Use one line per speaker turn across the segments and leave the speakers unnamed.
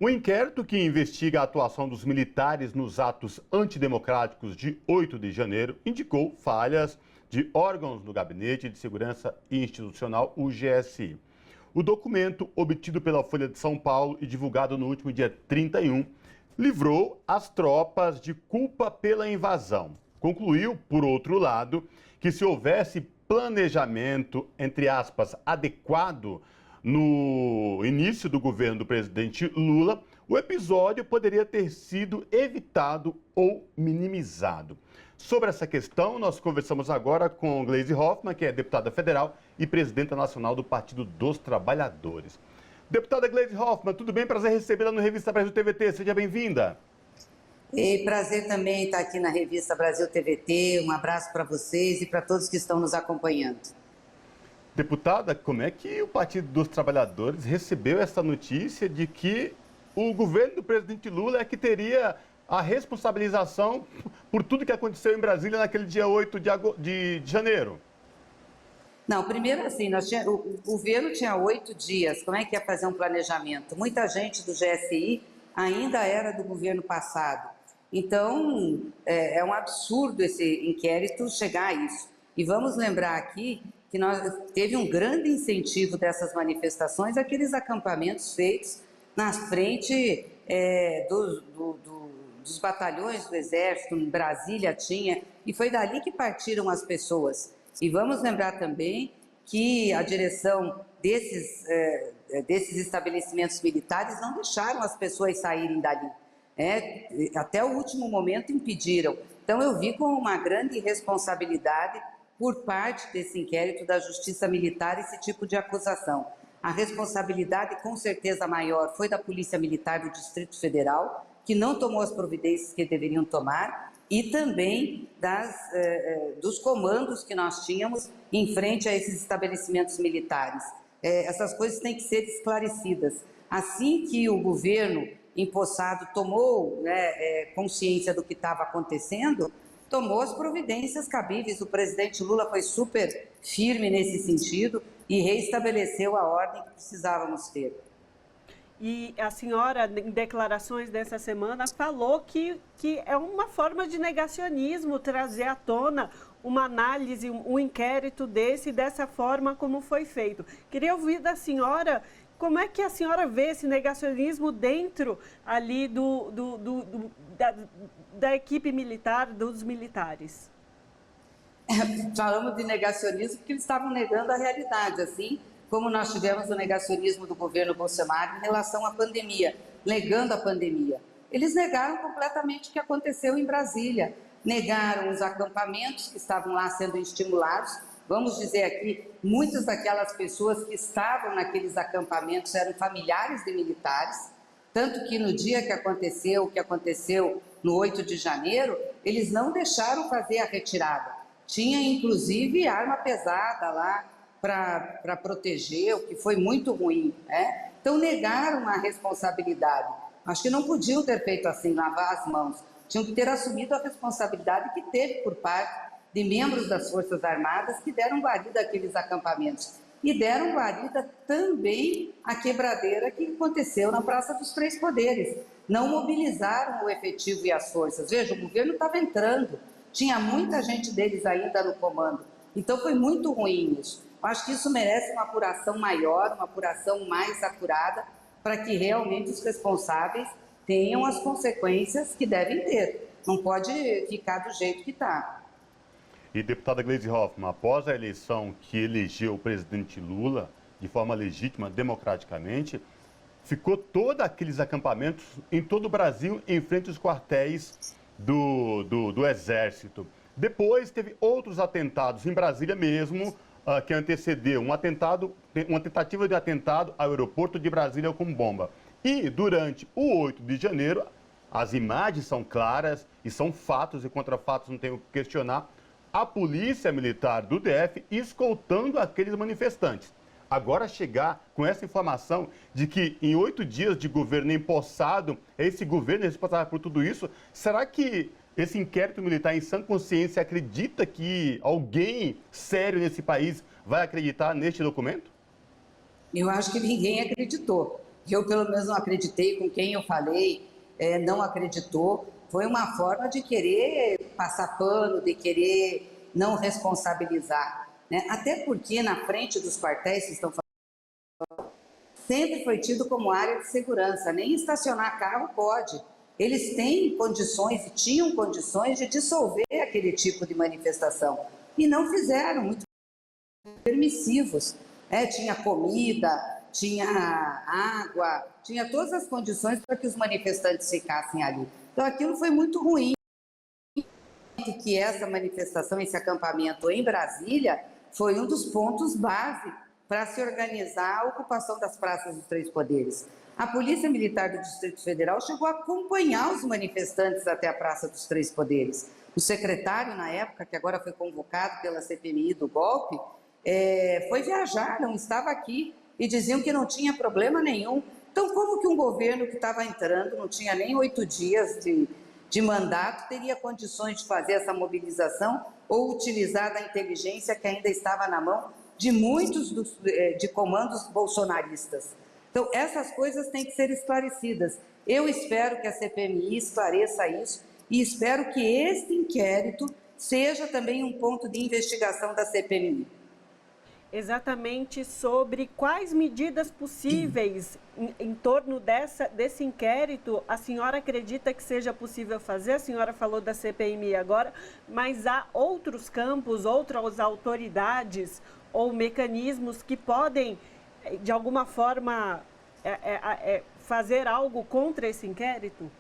O inquérito que investiga a atuação dos militares nos atos antidemocráticos de 8 de janeiro indicou falhas de órgãos do Gabinete de Segurança Institucional, o GSI. O documento, obtido pela Folha de São Paulo e divulgado no último dia 31, livrou as tropas de culpa pela invasão. Concluiu, por outro lado, que se houvesse planejamento, entre aspas, adequado no início do governo do presidente Lula, o episódio poderia ter sido evitado ou minimizado. Sobre essa questão, nós conversamos agora com Gleisi Hoffmann, que é deputada federal e presidenta nacional do Partido dos Trabalhadores. Deputada Gleisi Hoffmann, tudo bem? Prazer recebê-la no Revista Brasil TVT. Seja bem-vinda.
E prazer também estar aqui na Revista Brasil TVT. Um abraço para vocês e para todos que estão nos acompanhando.
Deputada, como é que o Partido dos Trabalhadores recebeu essa notícia de que o governo do presidente Lula é que teria a responsabilização por tudo que aconteceu em Brasília naquele dia 8 de janeiro?
Não, primeiro assim, o governo tinha 8 dias, como é que ia fazer um planejamento? Muita gente do GSI ainda era do governo passado. Então, é um absurdo esse inquérito chegar a isso. E vamos lembrar aqui que teve um grande incentivo dessas manifestações, aqueles acampamentos feitos na frente dos batalhões do Exército, em Brasília tinha, e foi dali que partiram as pessoas. E vamos lembrar também que a direção desses estabelecimentos militares não deixaram as pessoas saírem dali. Até o último momento impediram. Então eu vi com uma grande responsabilidade por parte desse inquérito da Justiça Militar esse tipo de acusação. A responsabilidade com certeza maior foi da Polícia Militar do Distrito Federal, que não tomou as providências que deveriam tomar, e também dos comandos que nós tínhamos em frente a esses estabelecimentos militares. Essas coisas têm que ser esclarecidas. Assim que o governo empossado tomou consciência do que estava acontecendo, tomou as providências cabíveis. O presidente Lula foi super firme nesse sentido e reestabeleceu a ordem que precisávamos ter.
E a senhora, em declarações dessa semana, falou que é uma forma de negacionismo trazer à tona uma análise, um inquérito dessa forma como foi feito. Queria ouvir da senhora como é que a senhora vê esse negacionismo dentro ali da equipe militar, dos militares.
Falamos de negacionismo porque eles estavam negando a realidade, assim como nós tivemos o negacionismo do governo Bolsonaro em relação à pandemia, negando a pandemia. Eles negaram completamente o que aconteceu em Brasília, negaram os acampamentos que estavam lá sendo estimulados. Vamos dizer aqui, muitas daquelas pessoas que estavam naqueles acampamentos eram familiares de militares, tanto que no dia que aconteceu, no 8 de janeiro, eles não deixaram fazer a retirada. Tinha, inclusive, arma pesada lá para proteger, o que foi muito ruim, né? Então, negaram a responsabilidade. Acho que não podiam ter feito assim, lavar as mãos. Tinham que ter assumido a responsabilidade que teve por parte de membros das Forças Armadas que deram guarida àqueles acampamentos. E deram guarida também à quebradeira que aconteceu na Praça dos Três Poderes. Não mobilizaram o efetivo e as forças. Veja, o governo estava entrando, tinha muita gente deles ainda no comando. Então foi muito ruim isso. Acho que isso merece uma apuração maior, uma apuração mais acurada, para que realmente os responsáveis tenham as consequências que devem ter. Não pode ficar do jeito que está.
E, deputada Gleisi Hoffmann, após a eleição que elegeu o presidente Lula de forma legítima, democraticamente, ficou todos aqueles acampamentos em todo o Brasil, em frente aos quartéis do Exército. Depois teve outros atentados em Brasília mesmo, que antecedeu uma tentativa de atentado ao aeroporto de Brasília com bomba. E durante o 8 de janeiro, as imagens são claras e são fatos, e contra fatos não tem o que questionar, a polícia militar do DF escoltando aqueles manifestantes. Agora chegar com essa informação de que em 8 dias de governo empossado, esse governo é responsável por tudo isso, será que esse inquérito militar em sã consciência acredita que alguém sério nesse país vai acreditar neste documento?
Eu acho que ninguém acreditou. Eu, pelo menos, não acreditei, com quem eu falei não acreditou. Foi uma forma de querer passar pano, de querer não responsabilizar, né? Até porque na frente dos quartéis que estão falando, sempre foi tido como área de segurança, nem estacionar carro pode. Eles têm condições e tinham condições de dissolver aquele tipo de manifestação e não fizeram, muito permissivos, né? Tinha comida, tinha água, tinha todas as condições para que os manifestantes ficassem ali. Então aquilo foi muito ruim, que essa manifestação, esse acampamento em Brasília, foi um dos pontos base para se organizar a ocupação das praças dos três poderes. A Polícia Militar do Distrito Federal chegou a acompanhar os manifestantes até a Praça dos Três Poderes. O secretário, na época, que agora foi convocado pela CPMI do golpe, foi viajar, não estava aqui, e diziam que não tinha problema nenhum. Então, como que um governo que estava entrando, não tinha nem 8 dias de mandato, teria condições de fazer essa mobilização ou utilizar da inteligência que ainda estava na mão de muitos de comandos bolsonaristas? Então, essas coisas têm que ser esclarecidas. Eu espero que a CPMI esclareça isso e espero que este inquérito seja também um ponto de investigação da CPMI.
Exatamente sobre quais medidas possíveis em torno desse inquérito a senhora acredita que seja possível fazer? A senhora falou da CPMI agora, mas há outros campos, outras autoridades ou mecanismos que podem, de alguma forma, fazer algo contra esse inquérito?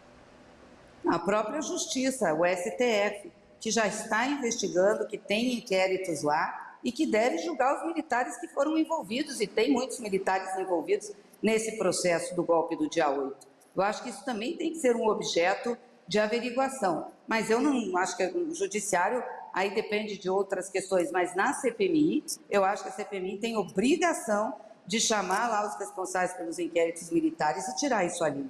A própria Justiça, o STF, que já está investigando, que tem inquéritos lá, e que deve julgar os militares que foram envolvidos, e tem muitos militares envolvidos nesse processo do golpe do dia 8. Eu acho que isso também tem que ser um objeto de averiguação, mas eu não acho que o judiciário, aí depende de outras questões, mas na CPMI, eu acho que a CPMI tem obrigação de chamar lá os responsáveis pelos inquéritos militares e tirar isso ali.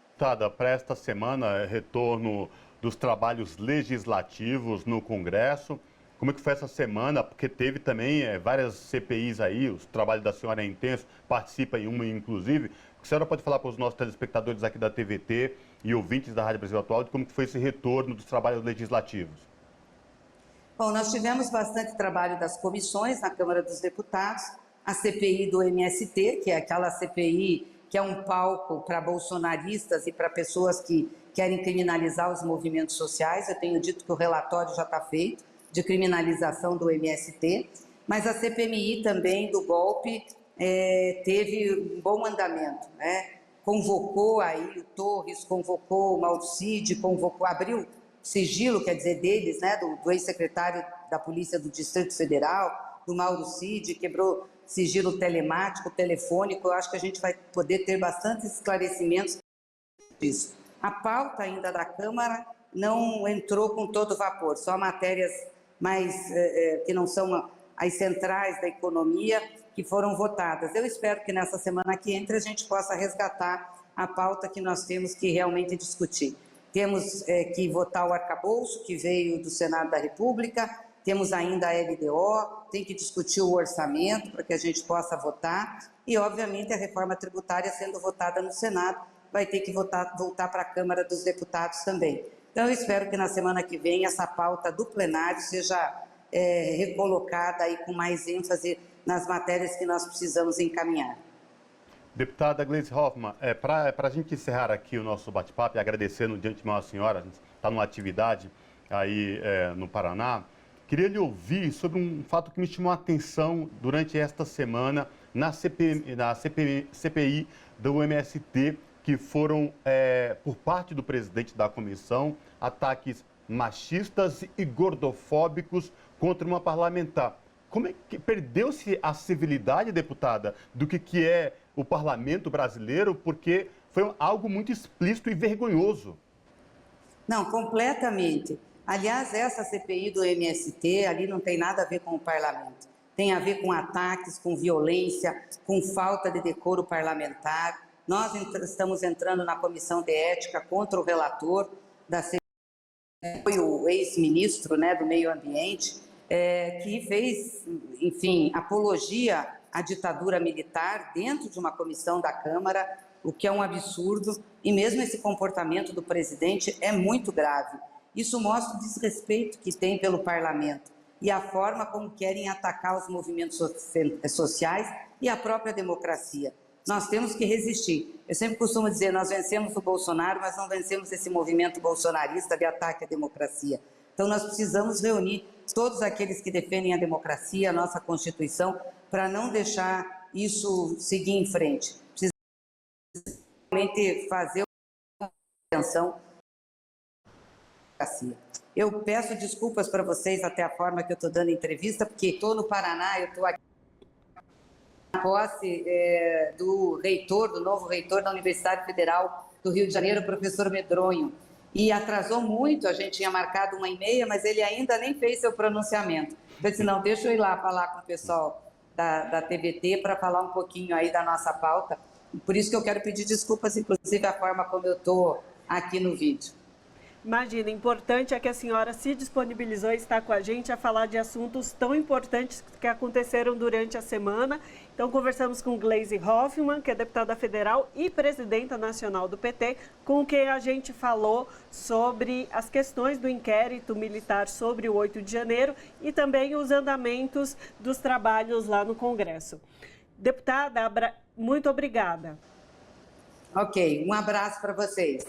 Deputada, para esta semana, retorno dos trabalhos legislativos no Congresso. Como é que foi essa semana? Porque teve também várias CPIs aí, o trabalho da senhora é intenso, participa em uma inclusive. A senhora pode falar para os nossos telespectadores aqui da TVT e ouvintes da Rádio Brasil Atual de como que foi esse retorno dos trabalhos legislativos?
Bom, nós tivemos bastante trabalho das comissões na Câmara dos Deputados, a CPI do MST, que é aquela CPI que é um palco para bolsonaristas e para pessoas que querem criminalizar os movimentos sociais. Eu tenho dito que o relatório já está feito, de criminalização do MST, mas a CPMI também do golpe teve um bom andamento, né? Convocou aí o Torres, convocou o Mauro Cid, abriu sigilo, quer dizer, deles, né? Do ex-secretário da Polícia do Distrito Federal, do Mauro Cid, quebrou sigilo telemático, telefônico. Eu acho que a gente vai poder ter bastantes esclarecimentos disso. A pauta ainda da Câmara não entrou com todo vapor, só matérias mais que não são as centrais da economia que foram votadas. Eu espero que nessa semana que entra a gente possa resgatar a pauta que nós temos que realmente discutir. Temos que votar o arcabouço que veio do Senado da República, temos ainda a LDO, tem que discutir o orçamento para que a gente possa votar e, obviamente, a reforma tributária sendo votada no Senado vai ter que voltar para a Câmara dos Deputados também. Então, eu espero que na semana que vem essa pauta do plenário seja recolocada aí com mais ênfase nas matérias que nós precisamos encaminhar.
Deputada Gleisi Hoffmann, para a gente encerrar aqui o nosso bate-papo e agradecendo de antemão a senhora, a gente está numa atividade aí no Paraná, queria lhe ouvir sobre um fato que me chamou a atenção durante esta semana na CPI do MST, que foram, por parte do presidente da comissão, ataques machistas e gordofóbicos contra uma parlamentar. Como é que perdeu-se a civilidade, deputada, do que é o parlamento brasileiro, porque foi algo muito explícito e vergonhoso?
Não, completamente. Aliás, essa CPI do MST, ali não tem nada a ver com o parlamento. Tem a ver com ataques, com violência, com falta de decoro parlamentar. Nós estamos entrando na comissão de ética contra o relator da CPI, foi o ex-ministro, né, do Meio Ambiente, que fez, enfim, apologia a ditadura militar dentro de uma comissão da Câmara, o que é um absurdo, e mesmo esse comportamento do presidente é muito grave. Isso mostra o desrespeito que tem pelo parlamento e a forma como querem atacar os movimentos sociais e a própria democracia. Nós temos que resistir. Eu sempre costumo dizer, nós vencemos o Bolsonaro, mas não vencemos esse movimento bolsonarista de ataque à democracia. Então nós precisamos reunir todos aqueles que defendem a democracia, a nossa Constituição, para não deixar isso seguir em frente. Precisamos realmente fazer uma atenção à democracia. Eu peço desculpas para vocês até a forma que eu estou dando entrevista, porque estou no Paraná, eu estou aqui na posse do reitor, do novo reitor da Universidade Federal do Rio de Janeiro, o professor Medronho. E atrasou muito, a gente tinha marcado 1h30, mas ele ainda nem fez seu pronunciamento. Eu disse, não, deixa eu ir lá falar com o pessoal da TVT para falar um pouquinho aí da nossa pauta. Por isso que eu quero pedir desculpas, inclusive, a forma como eu estou aqui no vídeo.
Imagina, importante é que a senhora se disponibilizou e está com a gente a falar de assuntos tão importantes que aconteceram durante a semana. Então, conversamos com Gleisi Hoffmann, que é deputada federal e presidenta nacional do PT, com quem a gente falou sobre as questões do inquérito militar sobre o 8 de janeiro e também os andamentos dos trabalhos lá no Congresso. Deputada, muito obrigada.
Ok, um abraço para vocês.